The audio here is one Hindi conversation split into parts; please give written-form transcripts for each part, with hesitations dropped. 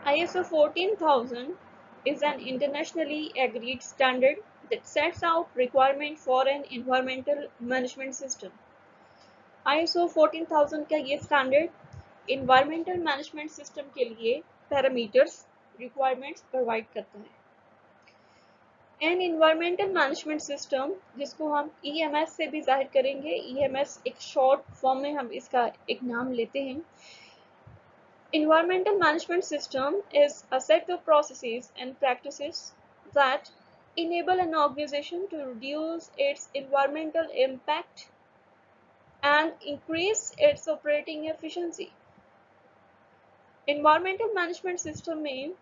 ISO 14000 is an internationally agreed standard that sets out requirements for an environmental management system. ISO 14000 का ये स्टैंडर्ड environmental management system के लिए पैरामीटर्स रिक्वायरमेंट्स प्रोवाइड करता है। एन इन्वायरमेंटल मैनेजमेंट सिस्टम, जिसको हम EMS से भी जाहिर करेंगे, EMS एक शॉर्ट फॉर्म में हम इसका एक नाम लेते हैं। Environmental management system is a set of processes and practices that enable an organization to reduce its environmental impact and increase its operating efficiency. Environmental management system में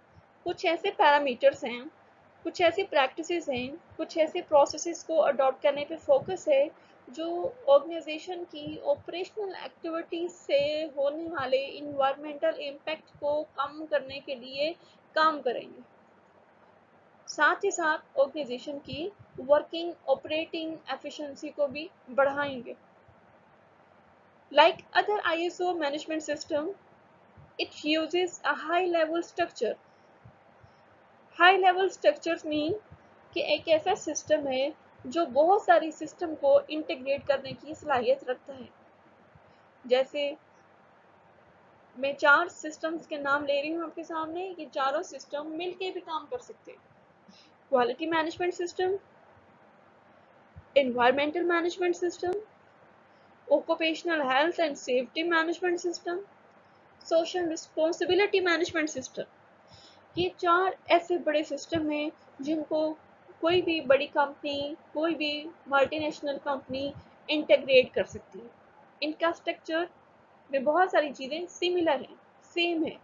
कुछ ऐसे पैरामीटर्स हैं, कुछ ऐसी प्रैक्टिसेस हैं, कुछ ऐसे प्रोसेसेस को अडॉप्ट करने पे फोकस है जो ऑर्गेनाइजेशन की ऑपरेशनल एक्टिविटीज से होने वाले इन्वायरमेंटल इम्पैक्ट को कम करने के लिए काम करेंगे, साथ ही साथ ऑर्गेनाइजेशन की वर्किंग ऑपरेटिंग एफिशिएंसी को भी बढ़ाएंगे। Like other ISO management system, it uses a high level structure. High level structures mean कि एक ऐसा सिस्टम है जो बहुत सारी सिस्टम को इंटीग्रेट करने की सलाहियत रखता है। जैसे मैं 4 सिस्टम्स के नाम ले रही हूँ आपके सामने, ये चारों सिस्टम मिलके भी काम कर सकते हैं। Quality management system, environmental management system, occupational health and safety management system, social responsibility management system. ये 4 ऐसे बड़े सिस्टम हैं जिनको कोई भी बड़ी कंपनी, कोई भी मल्टीनेशनल कंपनी इंटीग्रेट कर सकती है। इनका स्ट्रक्चर में बहुत सारी चीज़ें सिमिलर हैं, सेम है।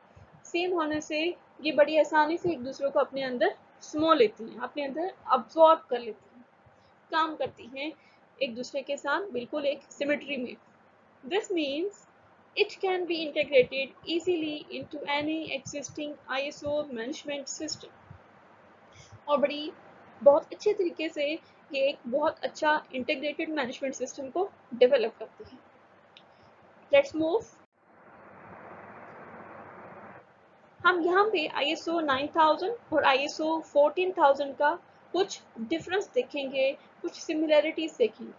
सेम होने से ये बड़ी आसानी से एक दूसरे को अपने अंदर समो लेती हैं, अपने अंदर अब्जॉर्ब कर लेती हैं, काम करती हैं एक दूसरे के साथ बिल्कुल एक सिमेट्री में। This means it can be integrated easily into any existing ISO management system और बहुत अच्छे तरीके से ये एक बहुत अच्छा इंटीग्रेटेड मैनेजमेंट सिस्टम को डेवलप करती है। Let's move. हम यहाँ पे ISO 9000 और ISO 14000 का कुछ डिफरेंस देखेंगे, कुछ सिमिलैरिटीज देखेंगे।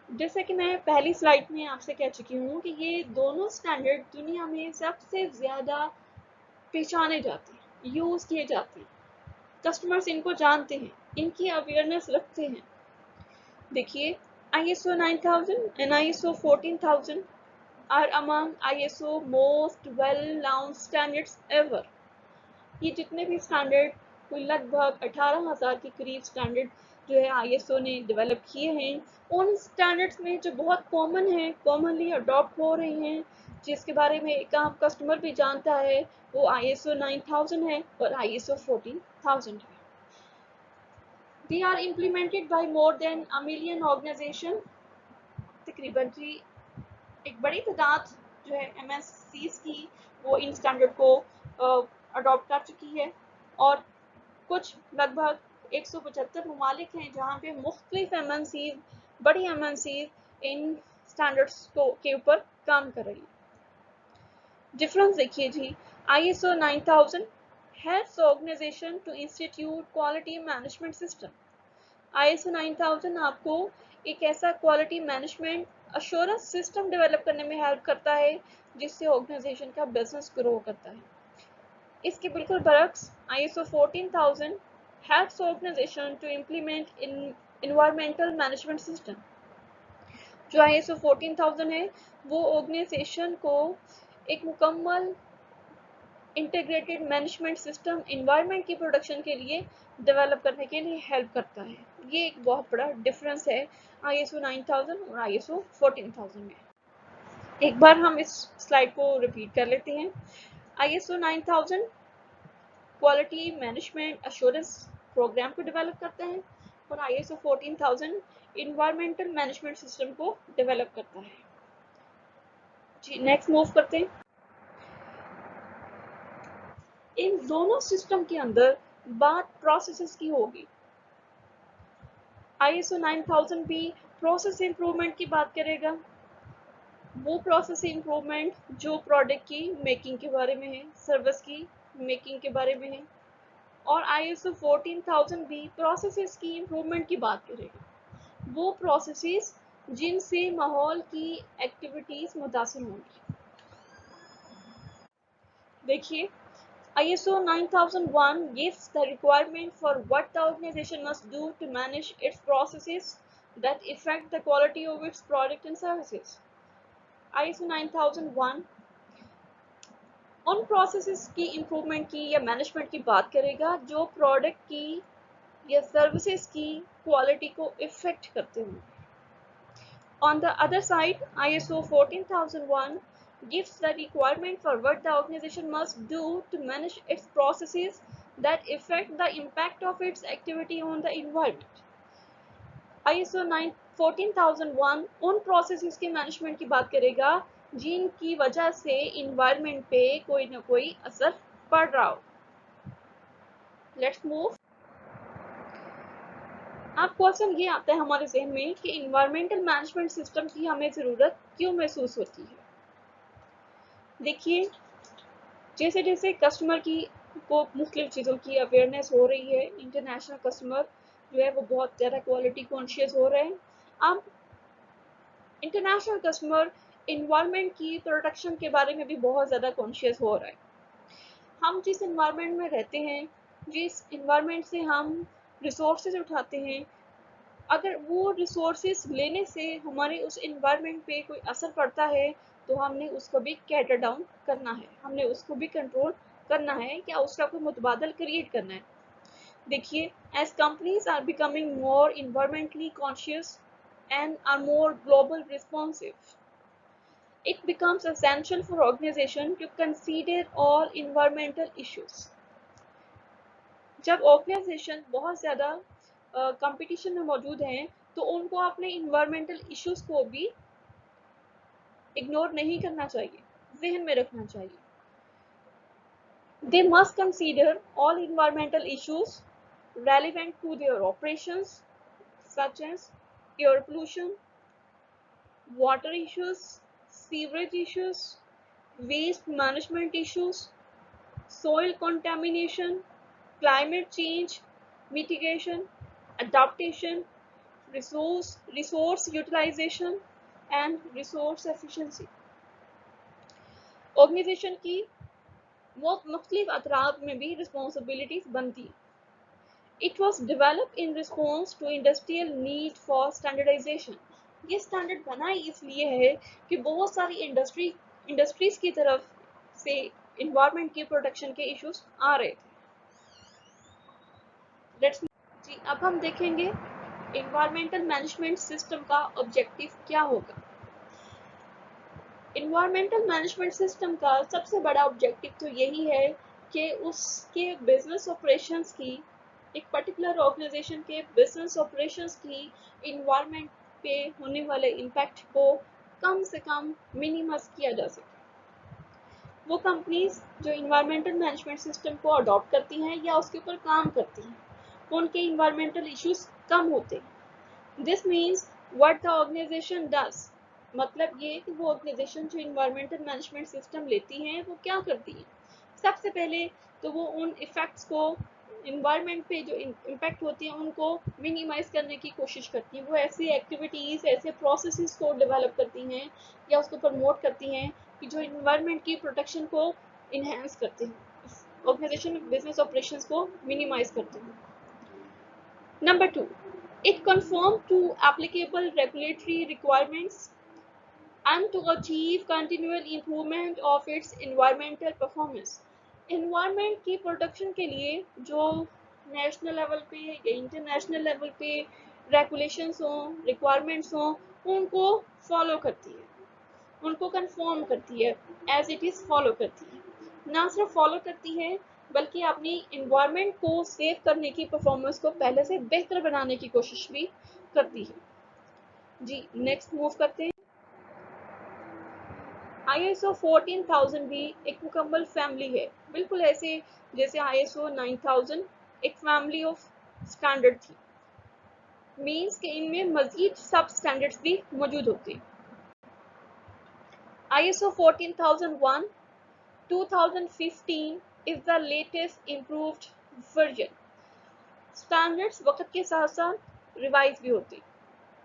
जैसे कि मैं पहली स्लाइड में आपसे कह चुकी हूँ कि ये दोनों स्टैंडर्ड दुनिया में सबसे ज़्यादा पहचाने जाते हैं, यूज़ किए जाते हैं, कस्टमर्स इनको जानते हैं, इनकी अवेयरनेस रखते हैं। देखिए, ISO 9000 and ISO 14000 are among ISO most well-known standards ever. ये जितने भी स्टैंडर्ड, कोई लगभग 18,000 के करीब स्टैंडर्ड जो है ISO ने डेवलप किए हैं, उन स्टैंडर्ड्स में जो बहुत कॉमन है, कॉमनली अडॉप्ट हो रहे हैं, जिसके बारे में एक आम कस्टमर भी जानता है, वो ISO 9000 है और ISO 14000 है। They are implemented by more than a million organization. तकरीबन जी एक बड़ी तादाद जो है MNCs की वो इन स्टैंडर्ड को अडॉप्ट कर चुकी है और कुछ लगभग 175 ममालिक हैं जहाँ पे मुख्तलिफ MNCs, बड़ी MNCs इन स्टैंडर्ड्स को के ऊपर काम कर रही है। डिफरेंस देखिए जी, ISO 9000 helps organization to institute quality management system. ISO 9000 आपको एक ऐसा quality management assurance system develop करने में हेल्प करता है जिससे ऑर्गेनाइजेशन का बिजनेस ग्रो करता है। इसके बिल्कुल बरक्स ISO 14000 helps organization to implement environmental management system. जो ISO 14000 है वो ऑर्गेनाइजेशन को एक मुकम्मल इंटीग्रेटेड मैनेजमेंट सिस्टम एनवायरनमेंट की प्रोडक्शन के लिए डेवलप करने के लिए हेल्प करता है। ये एक बहुत बड़ा डिफरेंस है ISO 9000 और ISO 14000 में। एक बार हम इस स्लाइड को रिपीट कर लेते हैं। ISO 9000 quality management assurance programme को डेवलप करता है और ISO 14000 एनवायरमेंटल मैनेजमेंट सिस्टम को डेवलप करता है। जी नेक्स्ट मूव करते हैं। इन दोनों सिस्टम के अंदर बात प्रोसेसेस की होगी। ISO 9000 भी प्रोसेस इंप्रूवमेंट की बात करेगा, वो प्रोसेस इंप्रूवमेंट जो प्रोडक्ट की मेकिंग के बारे में है, सर्विस की मेकिंग के बारे में है, और ISO 14000 भी प्रोसेसेस की इम्प्रूवमेंट की बात करेगा, वो प्रोसेसेस जिनसे माहौल की एक्टिविटीज़ मुतासिर होंगी। देखिए, ISO 9001 gives the requirement for what the organization must do to manage its processes that affect the quality of its product and services. ISO 9001 उन प्रोसेसेस की इम्प्रूवमेंट की या मैनेजमेंट की बात करेगा जो प्रोडक्ट की या सर्विसेज की क्वालिटी को इफेक्ट करते हैं। On the other side, ISO 14001 gives the requirement for what the organization must do to manage its processes that affect the impact of its activity on the environment. ISO 14001 उन प्रोसेसेस के मैनेजमेंट की बात करेगा जिनकी वजह से इन्वायरमेंट पे कोई ना कोई असर पड़ रहा हो। Let's move. अब क्वेश्चन ये आता है हमारे जहन में कि इन्वायरमेंटल मैनेजमेंट सिस्टम की हमें ज़रूरत क्यों महसूस होती है। देखिए, जैसे जैसे कस्टमर की को मुख्तलिफ चीज़ों की अवेयरनेस हो रही है, इंटरनेशनल कस्टमर जो है वो बहुत ज़्यादा क्वालिटी कॉन्शियस हो रहे हैं। अब इंटरनेशनल कस्टमर इन्वायरमेंट की प्रोटेक्शन के बारे में भी बहुत ज़्यादा कॉन्शियस हो रहा है। हम जिस इन्वायरमेंट में रहते हैं, जिस इन्वायरमेंट से हम रिसोर्सेज उठाते हैं, अगर वो रिसोर्सेज लेने से हमारे उस इन्वायरमेंट पे कोई असर पड़ता है तो हमने उसको भी कैटर डाउन करना है, हमने उसको भी कंट्रोल करना है या उसका कोई मुतबादल क्रिएट करना है। देखिए, as companies are becoming more environmentally conscious and are more global responsive, it becomes essential for organization to consider all environmental issues. जब ऑर्गेनाइजेशन बहुत ज़्यादा कंपटीशन में मौजूद हैं तो उनको अपने इन्वायरमेंटल इश्यूज को भी इग्नोर नहीं करना चाहिए, जहन में रखना चाहिए। They must consider all environmental issues relevant to their operations such as air pollution, water issues, sewerage issues, waste management issues, soil contamination, climate change, mitigation, adaptation, resource utilization and resource efficiency. Organisation की मुख्तलिफ अतराफ में भी रिस्पॉन्सिबिलिटीज बनती हैं। It was develop in response to industrial need for standardisation. ये स्टैंडर्ड बना इसलिए है कि बहुत सारी इंडस्ट्रीज की तरफ से इन्वायरमेंट की प्रोटेक्शन के इश्यूज आ रहे थे। लेट्स जी, अब हम देखेंगे इन्वायरमेंटल मैनेजमेंट सिस्टम का ऑब्जेक्टिव क्या होगा। इन्वायरमेंटल मैनेजमेंट सिस्टम का सबसे बड़ा ऑब्जेक्टिव तो यही है कि उसके बिजनेस ऑपरेशंस की, एक पर्टिकुलर ऑर्गेनाइजेशन के बिजनेस ऑपरेशंस की इन्वायरमेंट पे होने वाले इम्पैक्ट को कम से कम मिनिमाइज किया जा सके। वो कंपनीज जो इन्वायरमेंटल मैनेजमेंट सिस्टम को अडॉप्ट करती हैं या उसके ऊपर काम करती हैं, उनके इन्वायरमेंटल इश्यूज कम होते हैं। This means what the organisation does, मतलब ये कि वो ऑर्गेनाइजेशन जो इन्वायरमेंटल मैनेजमेंट सिस्टम लेती हैं वो क्या करती हैं। सबसे पहले तो वो उन इफ़ेक्ट्स को, इन्वायरमेंट पे जो इम्पैक्ट होती हैं उनको मिनिमाइज करने की कोशिश करती हैं। वो ऐसी एक्टिविटीज़, ऐसे प्रोसेसेस को डेवलप करती हैं या उसको प्रमोट करती हैं कि जो इन्वायरमेंट की प्रोटेक्शन को इन्हेंस करते हैं, ऑर्गेनाइजेशन बिजनेस ऑपरेशंस को मिनिमाइज करते हैं। Number 2, it conform to applicable regulatory requirements and to achieve continual improvement of its environmental performance. Environment की प्रोटेक्शन के लिए जो नेशनल लेवल पे या इंटरनेशनल लेवल पे रेगुलेशंस हों, रिक्वायरमेंट्स हों, उनको फॉलो करती है, उनको कंफर्म करती है, एज इट इज़ फॉलो करती है। ना सिर्फ फॉलो करती है बल्कि अपनी इन्वायरमेंट को सेव करने की परफॉर्मेंस को पहले से बेहतर बनाने की कोशिश भी करती है। जी, नेक्स्ट मूव करते हैं। ISO 14000 भी एक मुकम्मल फैमिली है, बिल्कुल ऐसे जैसे ISO 9000 एक फैमिली ऑफ स्टैंडर्ड थी। मीन्स कि इनमें मजीद सब स्टैंडर्ड्स भी मौजूद होते हैं। ISO 14001 2015 is the latest improved version. Standards वक्त के साथ साथ रिवाइज भी होती,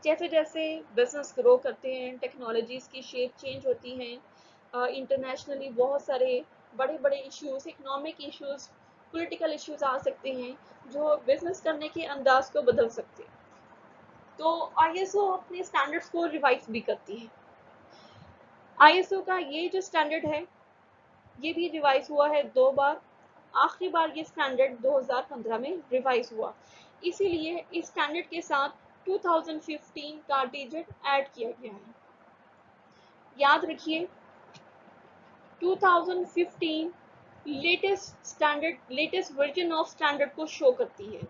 जैसे जैसे बिजनेस ग्रो करते हैं, टेक्नोलॉजीज की शेप चेंज होती हैं, इंटरनेशनली बहुत सारे बड़े बड़े issues, economic issues, political issues आ सकते हैं जो बिजनेस करने के अंदाज को बदल सकते हैं। तो आईएसओ अपने स्टैंडर्ड्स को रिवाइज भी करती है। आईएसओ का ये जो स्टैंडर्ड है ये भी रिवाइज हुआ है 2 बार। आखिरी बार ये स्टैंडर्ड 2015 में रिवाइज हुआ, इसीलिए इस स्टैंडर्ड के साथ 2015 का डिजिट ऐड किया गया है। याद रखिए 2015 लेटेस्ट वर्जन ऑफ स्टैंडर्ड को शो करती है।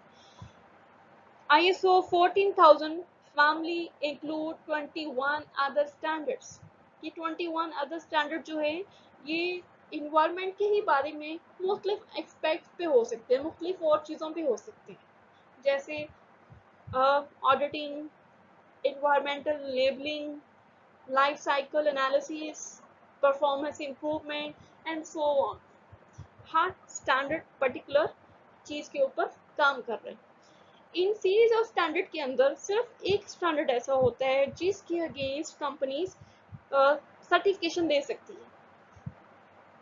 ISO 14000 family include 21 other standards. ये 21 अदर स्टैंडर्ड जो है ये इन्वायरमेंट के ही बारे में मुख्तलिफ एक्सपेक्ट पे हो सकते हैं, मुख्तलिफ और चीज़ों पे हो सकते हैं, जैसे auditing, environmental labelling, life cycle analysis, performance improvement and so on. हर स्टैंडर्ड पर्टिकुलर चीज़ के ऊपर काम कर रहे हैं। इन सीरीज ऑफ स्टैंडर्ड के अंदर सिर्फ एक स्टैंडर्ड ऐसा होता है जिसके अगेंस्ट कंपनीज सर्टिफिकेशन दे सकती है।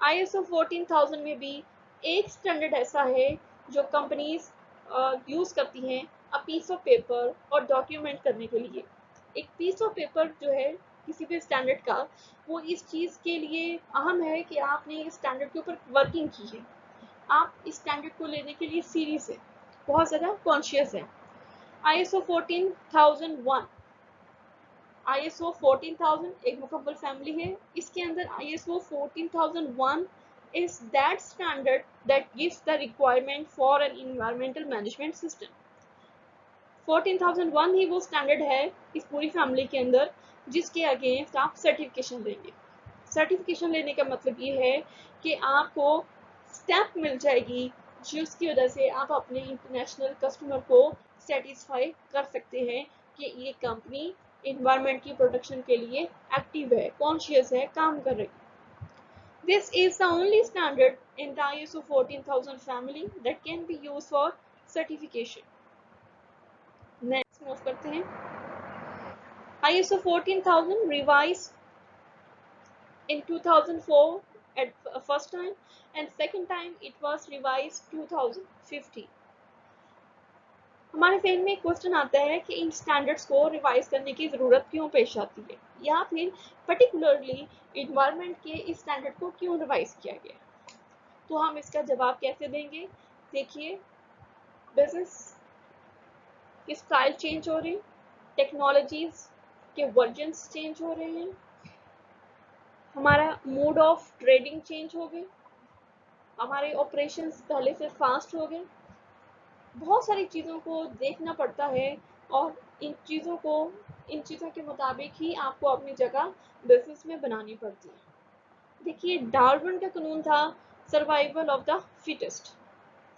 ISO 14000 में भी एक स्टैंडर्ड ऐसा है जो कंपनीज यूज करती हैं अ पीस ऑफ पेपर और डॉक्यूमेंट करने के लिए। एक पीस ऑफ पेपर जो है किसी भी स्टैंडर्ड का, वो इस चीज़ के लिए अहम है कि आपने इस स्टैंडर्ड के ऊपर वर्किंग की है, आप इस स्टैंडर्ड को लेने के लिए सीरियस है, बहुत ज़्यादा कॉन्शियस है। ISO 14001, ISO 14000 एक मुकम्मल फैमिली है। इसके अंदर ISO 14001 is that standard that gives the requirement for an environmental management system. 14001 ही वो स्टैंडर्ड है इस पूरी फैमिली के अंदर जिसके अगेंस्ट आप सर्टिफिकेशन लेंगे। सर्टिफिकेशन लेने का मतलब ये है कि आपको स्टैम्प मिल जाएगी जिसकी वजह से आप अपने इंटरनेशनल कस्टमर को सेटिस्फाई कर सकते हैं कि ये कंपनी इन्वायरमेंट की प्रोटेक्शन के लिए एक्टिव है, कॉन्शियस है, काम कर रही है। This is the only standard in the ISO 14000 family that can be used for certification. Next move करते हैं। ISO 14000 revised in 2004 at first time and second time it was revised 2015. हमारे ज़हन में एक क्वेश्चन आता है कि इन स्टैंडर्ड्स को रिवाइज करने की ज़रूरत क्यों पेश आती है, या फिर पर्टिकुलरली इन्वायरमेंट के इस स्टैंडर्ड को क्यों रिवाइज किया गया। तो हम इसका जवाब कैसे देंगे। देखिए बिजनेस की स्टाइल चेंज हो रही, टेक्नोलॉजीज के वर्जन्स चेंज हो रहे हैं, हमारा मोड ऑफ ट्रेडिंग चेंज हो गए, हमारे ऑपरेशंस पहले से फास्ट हो गए। बहुत सारी चीज़ों को देखना पड़ता है और इन चीज़ों के मुताबिक ही आपको अपनी जगह बिजनेस में बनानी पड़ती है। देखिए डार्विन का कानून था survival of the fittest.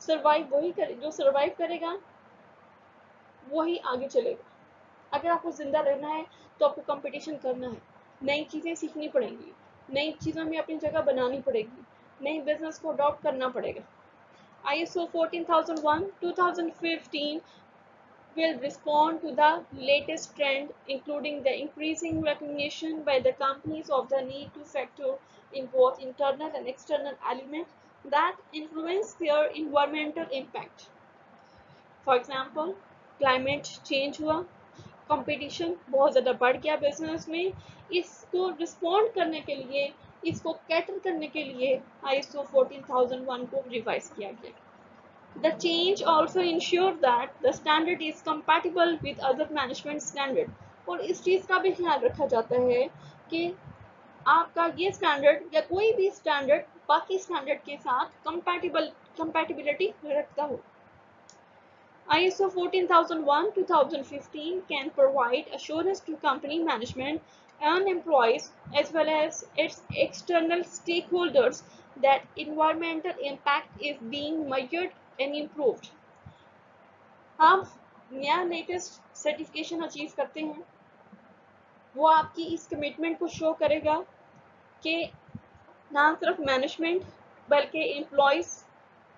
Survive वही करे जो सर्वाइव करेगा, वही आगे चलेगा। अगर आपको जिंदा रहना है तो आपको कंपटीशन करना है, नई चीज़ें सीखनी पड़ेंगी, नई चीज़ों में अपनी जगह बनानी पड़ेगी, नई बिजनेस को अडॉप्ट करना पड़ेगा। ISO 14001 2015 will respond to the latest trend, including the increasing recognition by the companies of the need to factor in both internal and external elements that influence their environmental impact. For example, climate change हुआ, कंपटीशन बहुत ज़्यादा बढ़ गया बिजनेस में, इसको रिस्पॉन्ड करने के लिए, इसको कैटर करने के लिए ISO 14001 को रिवाइज किया गया। The change also ensure that the standard is compatible with other management standard, और इस चीज़ का भी ख्याल रखा जाता है कि आपका ये स्टैंडर्ड या कोई भी स्टैंडर्ड बाकी स्टैंडर्ड के साथ कंपैटिबिलिटी रखता हो। ISO 14001 2015 can provide assurance to company management and employees as well as its external stakeholders that environmental impact is being measured and improved. आप नया लेटेस्ट सर्टिफिकेशन अचीव करते हैं, वो आपकी इस कमिटमेंट को शो करेगा कि ना सिर्फ मैनेजमेंट बल्कि एम्प्लॉयज़,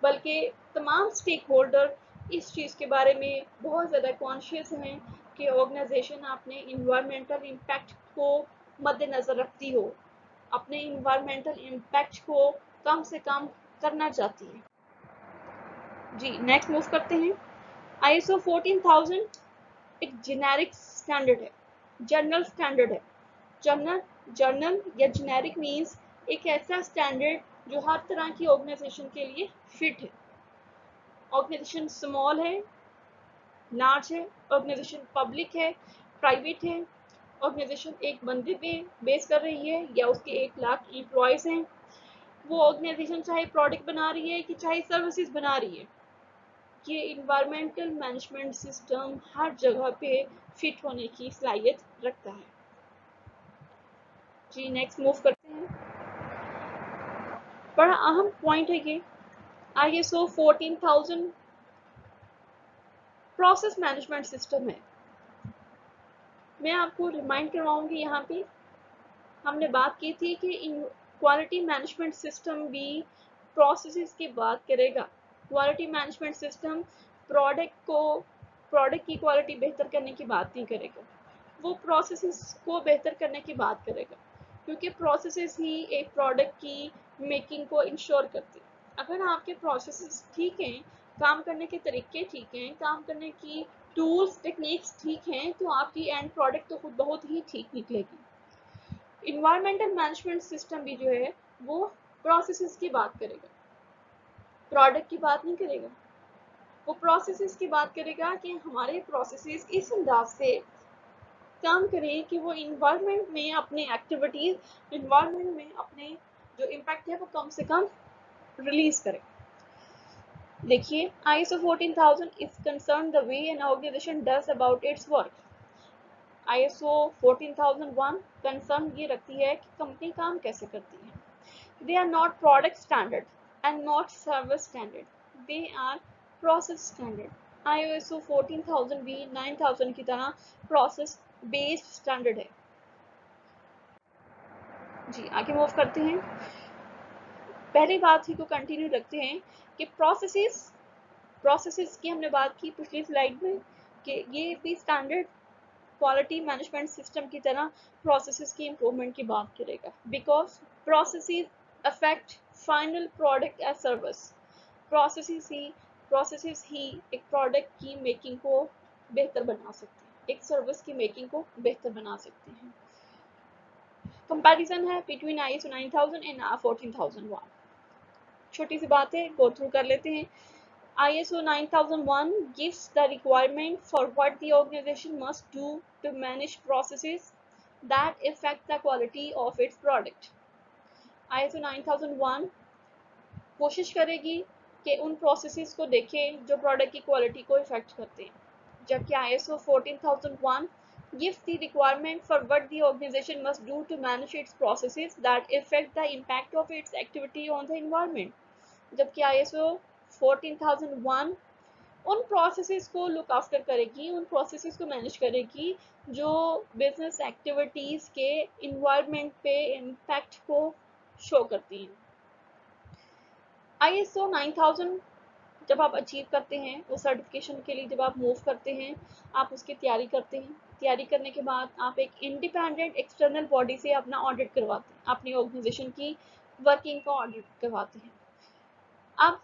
बल्कि तमाम स्टेक होल्डर इस चीज़ के बारे में बहुत ज़्यादा कॉन्शियस हैं कि ऑर्गेनाइजेशन अपने इन्वायरमेंटल इम्पैक्ट को मद्देनज़र रखती हो, अपने इन्वायरमेंटल इम्पैक्ट को कम से कम करना चाहती है। जी, नेक्स्ट मूव करते हैं। ISO 14000 एक जेनेरिक स्टैंडर्ड है, जनरल स्टैंडर्ड है। जर्नल या जेनेरिक मीन्स एक ऐसा स्टैंडर्ड जो हर तरह की ऑर्गेनाइजेशन के लिए फिट है। ऑर्गेनाइजेशन स्मॉल है, लार्ज है, ऑर्गेनाइजेशन पब्लिक है, प्राइवेट है, ऑर्गेनाइजेशन एक बंदे पे बेस कर रही है या उसके 1 लाख एम्प्लॉयज़ हैं, वो ऑर्गेनाइजेशन चाहे प्रोडक्ट बना रही है कि चाहे सर्विसेज बना रही है, ये इन्वायरमेंटल मैनेजमेंट सिस्टम हर जगह पे फिट होने की सलाहियत रखता है। जी, नेक्स्ट मूव करते हैं। बड़ा अहम पॉइंट है ये ISO 14000 प्रोसेस मैनेजमेंट सिस्टम है। मैं आपको रिमाइंड करवाऊंगी, यहाँ पे हमने बात की थी कि इन क्वालिटी मैनेजमेंट सिस्टम भी प्रोसेसेस की बात करेगा। क्वालिटी मैनेजमेंट सिस्टम प्रोडक्ट की क्वालिटी बेहतर करने की बात नहीं करेगा, वो प्रोसेसेस को बेहतर करने की बात करेगा, क्योंकि प्रोसेसेस ही एक प्रोडक्ट की मेकिंग को इंश्योर करते हैं। अगर आपके प्रोसेसेस ठीक हैं, काम करने के तरीके ठीक हैं, काम करने की टूल्स टेक्निक्स ठीक हैं, तो आपकी एंड प्रोडक्ट तो खुद बहुत ही ठीक निकलेगी। इन्वायरमेंटल मैनेजमेंट सिस्टम भी जो है वो प्रोसेसेस की बात करेगा, प्रोडक्ट की बात नहीं करेगा। वो प्रोसेसेस की बात करेगा कि हमारे प्रोसेसेस इस अंदाज से काम करें कि वो इन्वायरमेंट में अपने एक्टिविटीज, इन्वायरमेंट में अपने जो इम्पैक्ट है वो कम से कम रिलीज करें। देखिए, ISO 14000 is concerned the way an organization does about its work. ISO 14001 concern ये रखती है कि कंपनी काम कैसे करती है। They are not product standard and not service standard. They are process standard. ISO 14000 भी 9000 की तरह प्रोसेस बेस्ड स्टैंडर्ड है। जी, आगे मूव करते हैं। पहली बात ही को कंटिन्यू रखते हैं कि प्रोसेसेस की हमने बात की पिछली स्लाइड में कि ये भी स्टैंडर्ड क्वालिटी मैनेजमेंट सिस्टम की तरह प्रोसेसेस की इम्प्रूवमेंट की बात करेगा, because processes affect final product as service. Processes ही एक प्रोडक्ट की मेकिंग को बेहतर बना सकते हैं, एक सर्विस की मेकिंग को बेहतर बना सकते हैं। कंपैरिजन है बिटवीन ISO 9000 एंड 14001। छोटी सी बात है, गो थ्रू कर लेते हैं। ISO 9001 gives the requirement for what the organization must do to manage processes that affect the quality of its product. ISO 9001 कोशिश करेगी कि उन प्रोसेसेस को देखें जो प्रोडक्ट की क्वालिटी को इफेक्ट करते हैं, जबकि ISO 14001 gives the requirement for what the organization must do to manage its processes that affect the impact of its activity on the environment. जबकि ISO 14001 उन प्रोसेसेस को लुक आफ्टर करेगी, उन प्रोसेसेस को मैनेज करेगी जो बिजनेस एक्टिविटीज के इन्वायरमेंट पे इम्पैक्ट को शो करती हैं। ISO 9000 जब आप अचीव करते हैं, उस सर्टिफिकेशन के लिए जब आप मूव करते हैं, आप उसकी तैयारी करते हैं। तैयारी करने के बाद आप एक इंडिपेंडेंट एक्सटर्नल बॉडी से अपना ऑडिट करवाते हैं, अपनी ऑर्गेनाइजेशन की वर्किंग का ऑडिट करवाते हैं। अब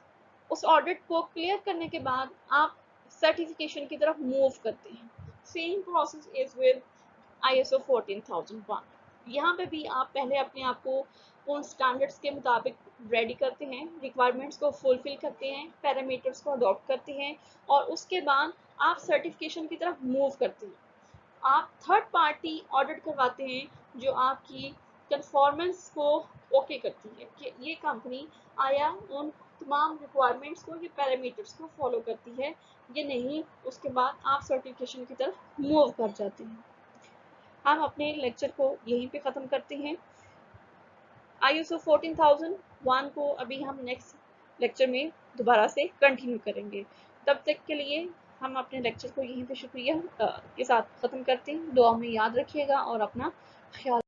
उस ऑडिट को क्लियर करने के बाद आप सर्टिफिकेशन की तरफ मूव करते हैं। Same process is with ISO 14001। यहाँ पे भी आप पहले अपने आप को उन स्टैंडर्ड्स के मुताबिक रेडी करते हैं, रिक्वायरमेंट्स को फुलफिल करते हैं, पैरामीटर्स को अडॉप्ट करते हैं और उसके बाद आप सर्टिफिकेशन की तरफ मूव करते हैं। आप थर्ड पार्टी ऑडिट करवाते हैं जो आपकी कंफॉर्मेंस को ओके करती है कि ये कंपनी आया उन तमाम रिक्वायरमेंट्स को, ये पैरामीटर्स को फॉलो करती है, ये नहीं। उसके बाद आप सर्टिफिकेशन की तरफ मूव कर जाते हैं। हम अपने लेक्चर को यहीं पे ख़त्म करते हैं। ISO 14001 को अभी हम नेक्स्ट लेक्चर में दोबारा से कंटिन्यू करेंगे। तब तक के लिए हम अपने लेक्चर को यहीं पे शुक्रिया के साथ ख़त्म करते हैं। दुआ में याद रखिएगा और अपना ख्याल